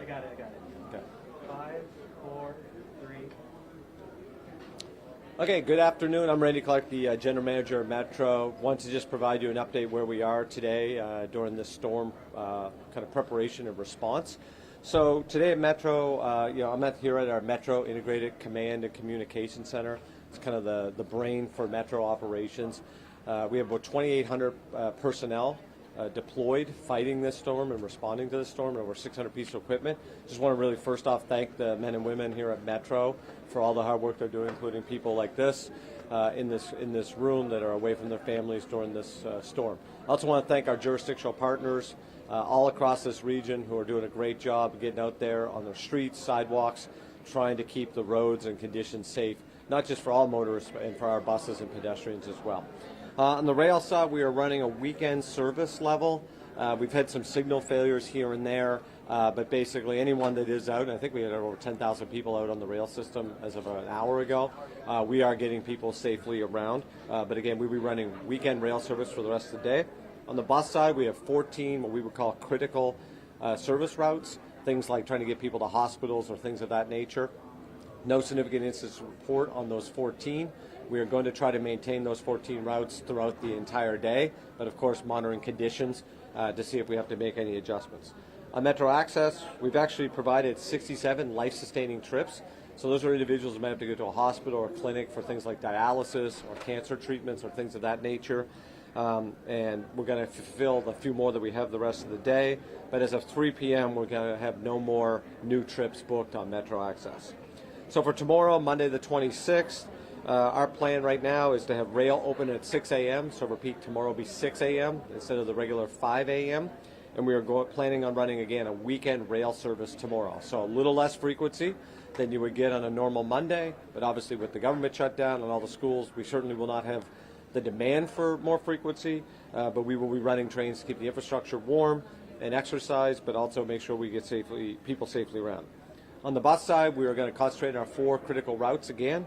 I got it. Okay. 5, 4, 3. Okay, good afternoon. I'm Randy Clark, the General Manager of Metro. Want to just provide you an update where we are today during this storm kind of preparation and response. So today at Metro, I'm here at our Metro Integrated Command and Communication Center. It's kind of the brain for Metro operations. We have about 2,800 personnel deployed fighting this storm and responding to the storm, and over 600 pieces of equipment. Just want to really first off thank the men and women here at Metro for all the hard work they're doing, including people like this in this room that are away from their families during this storm. I also want to thank our jurisdictional partners all across this region who are doing a great job getting out there on their streets, sidewalks, trying to keep the roads and conditions safe, not just for all motorists, and for our buses and pedestrians as well. On the rail side, we are running a weekend service level. We've had some signal failures here and there, but basically anyone that is out, and I think we had over 10,000 people out on the rail system as of an hour ago, we are getting people safely around. But again, we'll be running weekend rail service for the rest of the day. On the bus side, we have 14 what we would call critical service routes, things like trying to get people to hospitals or things of that nature. No significant incidents report on those 14. We are going to try to maintain those 14 routes throughout the entire day, but of course monitoring conditions to see if we have to make any adjustments. On Metro Access, we've actually provided 67 life-sustaining trips. So those are individuals who might have to go to a hospital or a clinic for things like dialysis or cancer treatments or things of that nature. And we're going to fulfill the few more that we have the rest of the day. But as of 3 p.m., we're going to have no more new trips booked on Metro Access. So for tomorrow, Monday the 26th, our plan right now is to have rail open at 6 a.m. So repeat, tomorrow will be 6 a.m. instead of the regular 5 a.m. And we are planning on running again a weekend rail service tomorrow. So a little less frequency than you would get on a normal Monday. But obviously with the government shutdown and all the schools, we certainly will not have the demand for more frequency. But we will be running trains to keep the infrastructure warm and exercise, but also make sure we get people safely around. On the bus side, we are going to concentrate on our 4 critical routes again.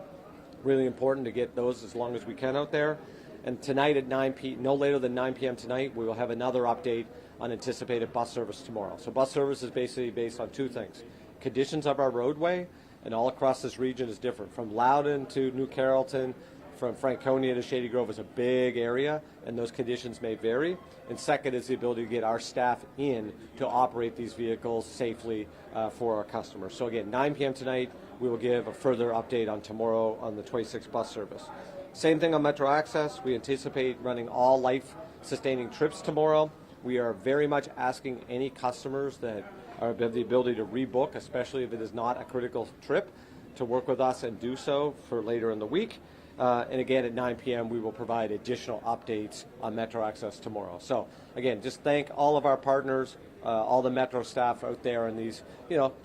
Really important to get those as long as we can out there. And tonight at no later than 9 p.m. tonight, we will have another update on anticipated bus service tomorrow. So bus service is basically based on 2 things. Conditions of our roadway, and all across this region is different. From Loudon to New Carrollton, from Franconia to Shady Grove is a big area, and those conditions may vary. And second is the ability to get our staff in to operate these vehicles safely for our customers. So again, 9 p.m. tonight, we will give a further update on tomorrow on the 26 bus service. Same thing on Metro Access. We anticipate running all life-sustaining trips tomorrow. We are very much asking any customers that have the ability to rebook, especially if it is not a critical trip, to work with us and do so for later in the week. And again, at 9 p.m., we will provide additional updates on Metro Access tomorrow. So again, just thank all of our partners, all the Metro staff out there in these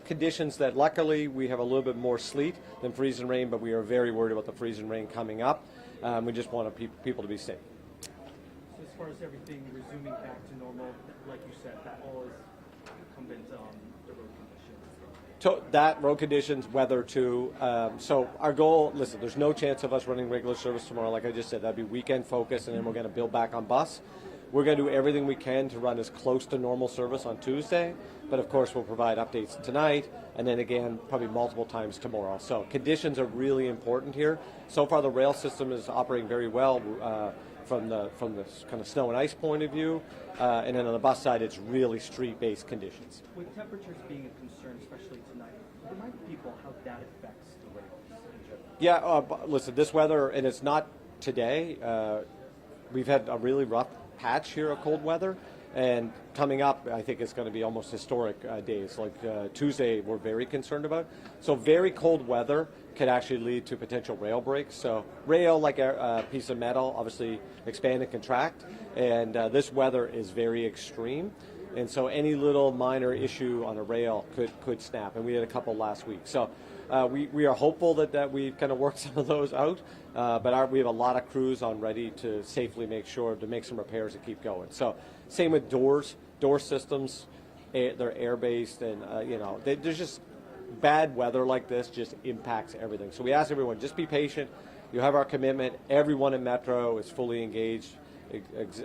conditions that luckily we have a little bit more sleet than freezing rain, but we are very worried about the freezing rain coming up. We just want people to be safe. So as far as everything resuming back to normal, like you said, that all is incumbent on the road conditions. That road conditions, weather too. So our goal, listen, there's no chance of us running regular service tomorrow. Like I just said, that'd be weekend focus, and then we're going to build back on bus. We're going to do everything we can to run as close to normal service on Tuesday, but of course we'll provide updates tonight, and then again probably multiple times tomorrow. So conditions are really important here. So far the rail system is operating very well from the kind of snow and ice point of view, and then on the bus side it's really street-based conditions. With temperatures being a concern, especially tonight, remind people how that affects the rails in general. Yeah, listen, this weather, and it's not today. We've had a really rough patch here of cold weather, and coming up I think it's going to be almost historic days. Like Tuesday we're very concerned about. So very cold weather could actually lead to potential rail breaks. So rail, like a piece of metal, obviously expand and contract, and this weather is very extreme, and so any little minor issue on a rail could snap, and we had a couple last week. So we are hopeful that we've kind of worked some of those out, but we have a lot of crews on ready to safely make some repairs and keep going. So same with door systems, they're air-based, and there's just bad weather like this just impacts everything. So we ask everyone, just be patient. You have our commitment. Everyone in Metro is fully engaged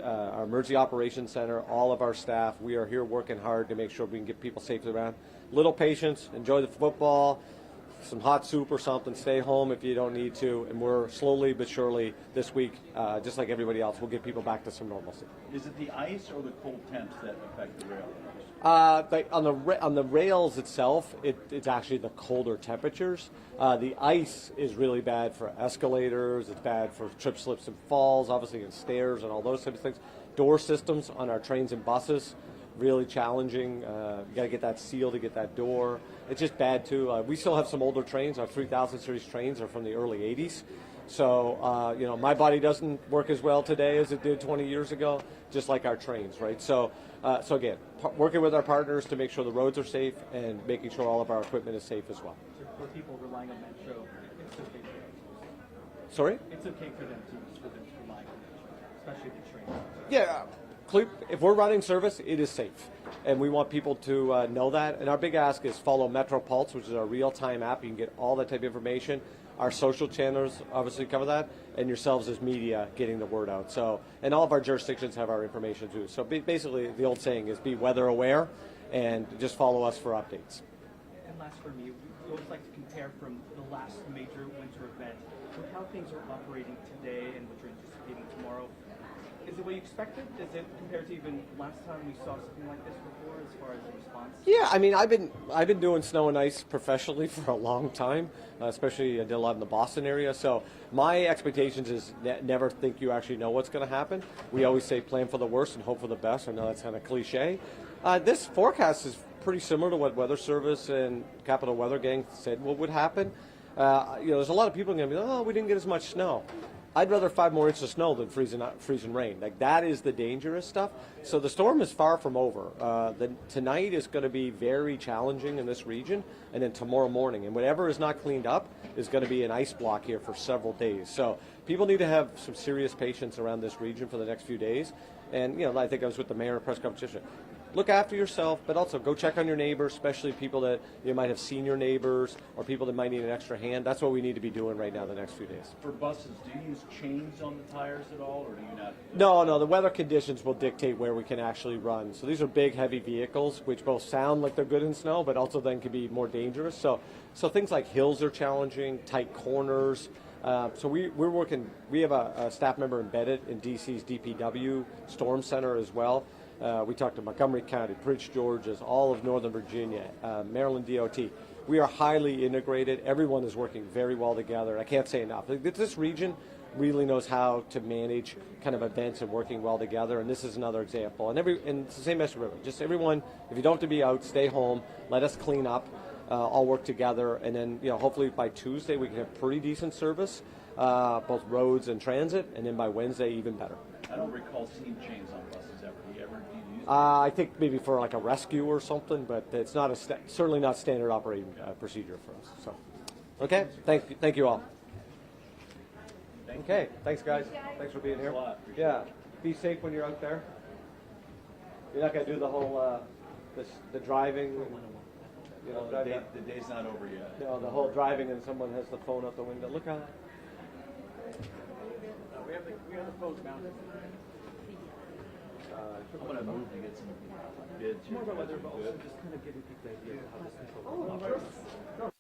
our emergency operations center, all of our staff. We are here working hard to make sure we can get people safely around. Little patience, enjoy the football, some hot soup or something, stay home if you don't need to, and we're slowly but surely this week, just like everybody else, we'll get people back to some normalcy. Is it the ice or the cold temps that affect the rail? On the rails itself, it's actually the colder temperatures. The ice is really bad for escalators. It's bad for trip, slips, and falls, obviously, and stairs and all those types of things. Door systems on our trains and buses, really challenging. You got to get that seal to get that door. It's just bad too. We still have some older trains. Our 3000 series trains are from the early 80s. So, my body doesn't work as well today as it did 20 years ago, just like our trains, right? So again, working with our partners to make sure the roads are safe and making sure all of our equipment is safe as well. So for people relying on Metro, it's okay for them. Sorry? It's okay for them to rely on Metro, especially the trains. Yeah. If we're running service, it is safe. And we want people to know that. And our big ask is follow Metro Pulse, which is our real-time app. You can get all that type of information. Our social channels obviously cover that, and yourselves as media getting the word out. So, and all of our jurisdictions have our information too. So basically, the old saying is be weather aware, and just follow us for updates. And last for me, we always like to compare from the last major winter event with how things are operating today and what you're anticipating tomorrow. Is it what you expected? Is it compared to even last time we saw something like this before, as far as the response? Yeah, I mean, I've been doing snow and ice professionally for a long time, especially I did a lot in the Boston area. So my expectations is never think you actually know what's going to happen. We always say plan for the worst and hope for the best. I know that's kind of cliche. This forecast is pretty similar to what Weather Service and Capital Weather Gang said what would happen. There's a lot of people going to be, oh, we didn't get as much snow. I'd rather 5 more inches of snow than freezing rain. Like, that is the dangerous stuff. So the storm is far from over. Tonight is going to be very challenging in this region, and then tomorrow morning. And whatever is not cleaned up is going to be an ice block here for several days. So people need to have some serious patience around this region for the next few days. And, I think I was with the mayor at press conference. Look after yourself, but also go check on your neighbors, especially people that might have senior neighbors or people that might need an extra hand. That's what we need to be doing right now the next few days. For buses, do you use chains on the tires at all, or do you not? No, the weather conditions will dictate where we can actually run. So these are big, heavy vehicles, which both sound like they're good in snow, but also then can be more dangerous. So things like hills are challenging, tight corners. So we're working, we have a staff member embedded in DC's DPW Storm Center as well. We talked to Montgomery County, Prince George's, all of Northern Virginia, Maryland DOT. We are highly integrated. Everyone is working very well together. I can't say enough. This region really knows how to manage kind of events and working well together, and this is another example. And it's the same as River. Just everyone, if you don't have to be out, stay home. Let us clean up. All work together, and then hopefully by Tuesday we can have pretty decent service, both roads and transit, and then by Wednesday even better. I don't recall seeing chains on buses ever. Do you use them? I think maybe for like a rescue or something, but it's not certainly not standard operating procedure for us. So, okay, thank you all. Okay, thanks guys. Thanks for being here. Thanks a lot. Yeah, be safe when you're out there. You're not gonna do the whole the driving. The day's not over yet. The whole driving and someone has the phone out the window. Look how. We have the phones mounted. I'm going to move to get some bids. More about weather, but also just kind of giving people an idea of how this control operates.